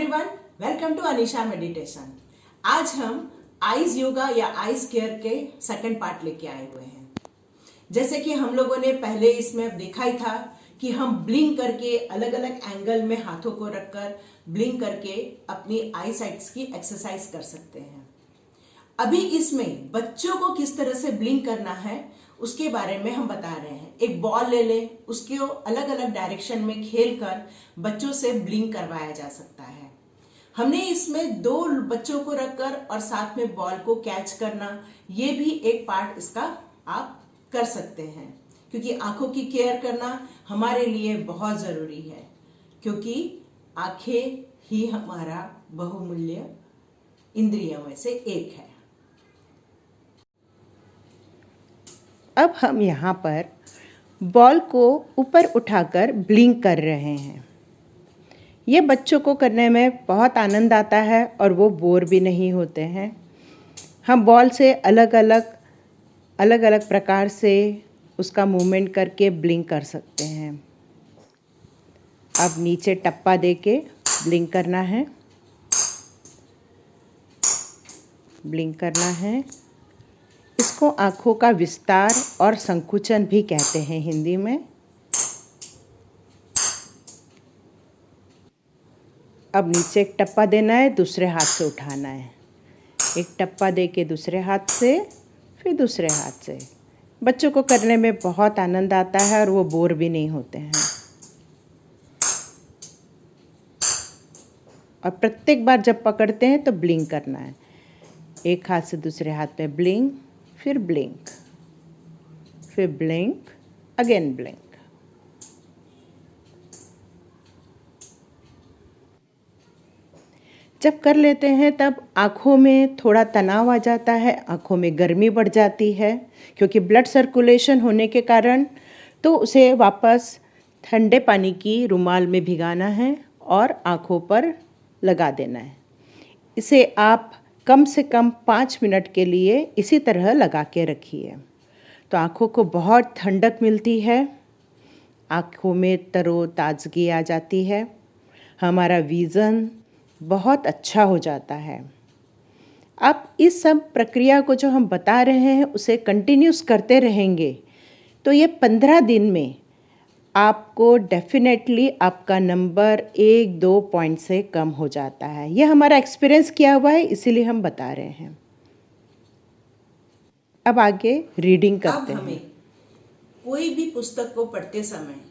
Everyone, welcome to Anisha meditation. आज हम eyes yoga या आईज केयर के सेकंड पार्ट लेके आए हुए हैं। जैसे कि हम लोगों ने पहले इसमें देखा ही था कि हम ब्लिंक करके अलग अलग एंगल में हाथों को रखकर ब्लिंक करके अपनी आई साइट्स की एक्सरसाइज कर सकते हैं। अभी इसमें बच्चों को किस तरह से ब्लिंक करना है उसके बारे में हम बता रहे हैं। एक बॉल ले लें, उसको अलग अलग डायरेक्शन में खेलकर बच्चों से ब्लिंक करवाया जा सकता है। हमने इसमें 2 बच्चों को रखकर और साथ में बॉल को कैच करना, ये भी एक पार्ट इसका आप कर सकते हैं, क्योंकि आंखों की केयर करना हमारे लिए बहुत जरूरी है, क्योंकि आंखें ही हमारा बहुमूल्य इंद्रियों में से एक है। अब हम यहाँ पर बॉल को ऊपर उठाकर ब्लिंक कर रहे हैं। ये बच्चों को करने में बहुत आनंद आता है और वो बोर भी नहीं होते हैं। हम बॉल से अलग अलग प्रकार से उसका मूवमेंट करके ब्लिंक कर सकते हैं। अब नीचे टप्पा देके ब्लिंक करना है, ब्लिंक करना है। इसको आँखों का विस्तार और संकुचन भी कहते हैं हिंदी में। अब नीचे एक टप्पा देना है, दूसरे हाथ से उठाना है। एक टप्पा दे के दूसरे हाथ से, फिर दूसरे हाथ से। बच्चों को करने में बहुत आनंद आता है और वो बोर भी नहीं होते हैं। और प्रत्येक बार जब पकड़ते हैं तो ब्लिंक करना है। एक हाथ से दूसरे हाथ में ब्लिंक, फिर ब्लिंक, फिर ब्लिंक, अगेन ब्लिंक। जब कर लेते हैं तब आँखों में थोड़ा तनाव आ जाता है, आँखों में गर्मी बढ़ जाती है, क्योंकि ब्लड सर्कुलेशन होने के कारण। तो उसे वापस ठंडे पानी की रुमाल में भिगाना है और आँखों पर लगा देना है। इसे आप कम से कम 5 मिनट के लिए इसी तरह लगा के रखिए, तो आँखों को बहुत ठंडक मिलती है, आँखों में तरोताज़गी आ जाती है, हमारा विज़न बहुत अच्छा हो जाता है। आप इस सब प्रक्रिया को जो हम बता रहे हैं उसे कंटिन्यूस करते रहेंगे तो ये 15 दिन में आपको डेफिनेटली आपका नंबर 1-2 पॉइंट से कम हो जाता है। ये हमारा एक्सपीरियंस किया हुआ है, इसीलिए हम बता रहे हैं। अब आगे रीडिंग करते हैं। हमें कोई भी पुस्तक को पढ़ते समय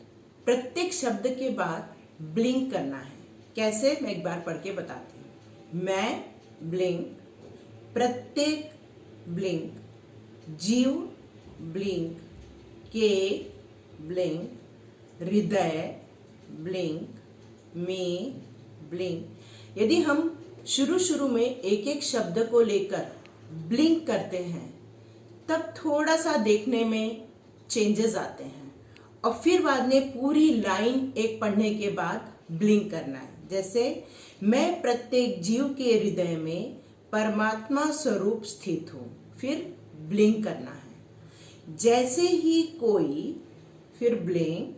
प्रत्येक शब्द के बाद ब्लिंक करना है। कैसे, मैं एक बार पढ़ के बताती हूँ। मैं ब्लिंक, प्रत्येक ब्लिंक, जीव ब्लिंक, के ब्लिंक, हृदय ब्लिंक, मैं ब्लिंक। यदि हम शुरू में एक एक शब्द को लेकर ब्लिंक करते हैं तब थोड़ा सा देखने में चेंजेस आते हैं, और फिर बाद में पूरी लाइन एक पढ़ने के बाद ब्लिंक करना है। जैसे, मैं प्रत्येक जीव के हृदय में परमात्मा स्वरूप स्थित हूँ, फिर ब्लिंक करना है। जैसे ही कोई, फिर ब्लिंक,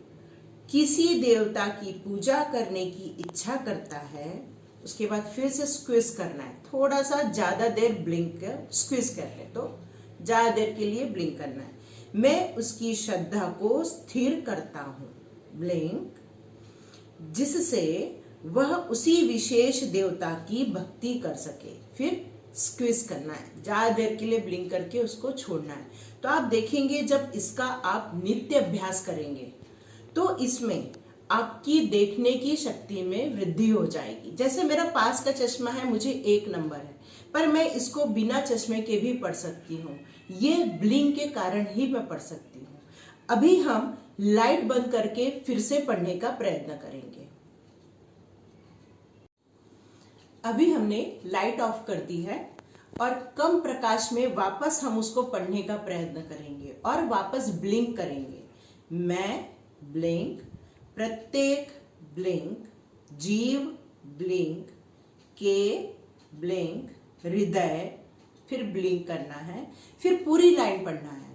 किसी देवता की पूजा करने की इच्छा करता है, उसके बाद फिर से स्क्विज करना है। थोड़ा सा ज़्यादा देर ब्लिंक स्क्विज कर ले तो ज़्यादा देर के लिए ब्लिंक करना है। मैं उसकी श्रद्धा को स्थिर करता हूँ, ब्लिंक, जिससे वह उसी विशेष देवता की भक्ति कर सके, फिर स्क्विज करना है। ज़्यादा देर के लिए ब्लिंक करके उसको छोड़ना है। तो आप देखेंगे जब इसका आप नित्य अभ्यास करेंगे तो इसमें आपकी देखने की शक्ति में वृद्धि हो जाएगी। जैसे मेरा पास का चश्मा है, मुझे 1 नंबर है, पर मैं इसको बिना चश्मे के भी पढ़ सकती हूँ। ये ब्लिंक के कारण ही मैं पढ़ सकती हूँ। अभी हम लाइट बंद करके फिर से पढ़ने का प्रयत्न करेंगे। अभी हमने लाइट ऑफ कर दी है और कम प्रकाश में वापस हम उसको पढ़ने का प्रयत्न करेंगे और वापस ब्लिंक करेंगे। मैं ब्लिंक, प्रत्येक ब्लिंक, जीव ब्लिंक, के ब्लिंक, हृदय, फिर ब्लिंक करना है, फिर पूरी लाइन पढ़ना है।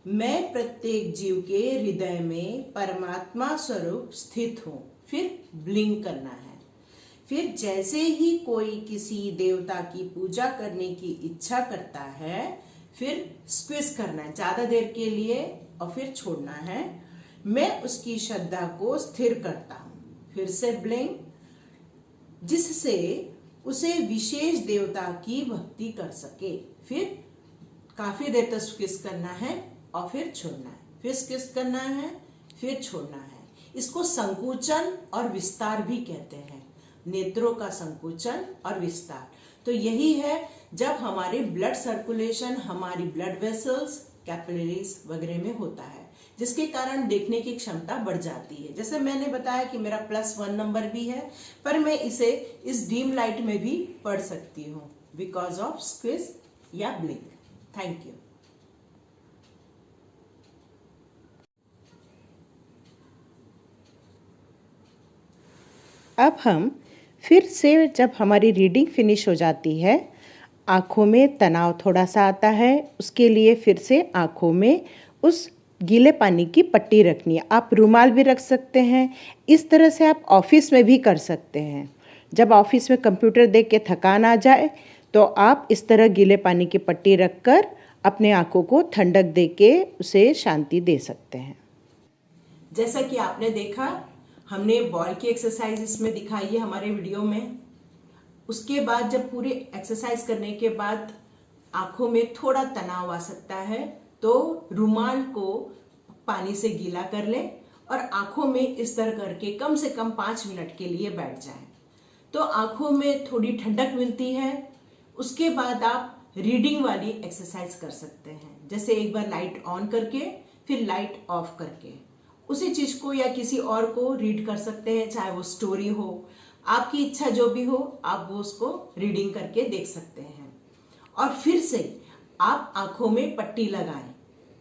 मैं प्रत्येक जीव के हृदय में परमात्मा स्वरूप स्थित हूँ, फिर ब्लिंक करना है। फिर जैसे ही कोई किसी देवता की पूजा करने की इच्छा करता है, फिर स्क्विज करना है ज्यादा देर के लिए और फिर छोड़ना है। मैं उसकी श्रद्धा को स्थिर करता हूं। फिर से ब्लिंक, जिससे उसे विशेष देवता की भक्ति कर सके। फिर काफी देर तक स्क्विज करना है और फिर छोड़ना है, फिर स्क्विज करना है, फिर छोड़ना है। इसको संकुचन और विस्तार भी कहते हैं, नेत्रों का संकुचन और विस्तार। तो यही है जब हमारे ब्लड सर्कुलेशन, हमारी ब्लड वेसल्स, कैपिलरीज वगैरह में होता है, जिसके कारण देखने की क्षमता बढ़ जाती है। जैसे मैंने बताया कि मेरा +1 नंबर भी है, पर मैं इसे इस डीम लाइट में भी पढ़ सकती हूँ बिकॉज ऑफ स्क्विज या ब्लिंक। Thank you. अब हम फिर से जब हमारी रीडिंग फिनिश हो जाती है, आँखों में तनाव थोड़ा सा आता है, उसके लिए फिर से आँखों में उस गीले पानी की पट्टी रखनी है। आप रुमाल भी रख सकते हैं। इस तरह से आप ऑफिस में भी कर सकते हैं। जब ऑफिस में कंप्यूटर देख के थकान आ जाए तो आप इस तरह गीले पानी की पट्टी रखकर अपने आँखों को ठंडक दे के उसे शांति दे सकते हैं। जैसा कि आपने देखा, हमने बॉल की एक्सरसाइज इसमें दिखाई है हमारे वीडियो में। उसके बाद जब पूरी एक्सरसाइज करने के बाद आंखों में थोड़ा तनाव आ सकता है तो रुमाल को पानी से गीला कर ले और आंखों में इस तरह करके कम से कम 5 मिनट के लिए बैठ जाएं, तो आंखों में थोड़ी ठंडक मिलती है। उसके बाद आप रीडिंग वाली एक्सरसाइज कर सकते हैं, जैसे एक बार लाइट ऑन करके फिर लाइट ऑफ करके उसी चीज को या किसी और को रीड कर सकते हैं, चाहे वो स्टोरी हो, आपकी इच्छा जो भी हो, आप वो उसको रीडिंग करके देख सकते हैं। और फिर से आप आंखों में पट्टी लगाएं,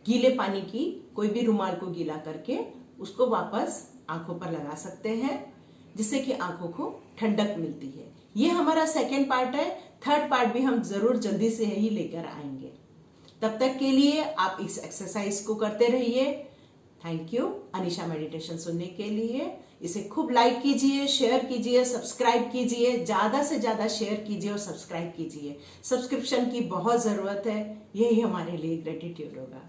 गीले पानी की, कोई भी रुमाल को गीला करके उसको वापस आंखों पर लगा सकते हैं, जिससे कि आंखों को ठंडक मिलती है। ये हमारा सेकेंड पार्ट है। थर्ड पार्ट भी हम जरूर जल्दी से ही लेकर आएंगे। तब तक के लिए आप इस एक्सरसाइज को करते रहिए। थैंक यू अनीशा मेडिटेशन सुनने के लिए। इसे खूब लाइक कीजिए, शेयर कीजिए, सब्सक्राइब कीजिए, ज्यादा से ज्यादा शेयर कीजिए और सब्सक्राइब कीजिए। सब्सक्रिप्शन की बहुत जरूरत है, यही हमारे लिए ग्रेटिट्यूड होगा।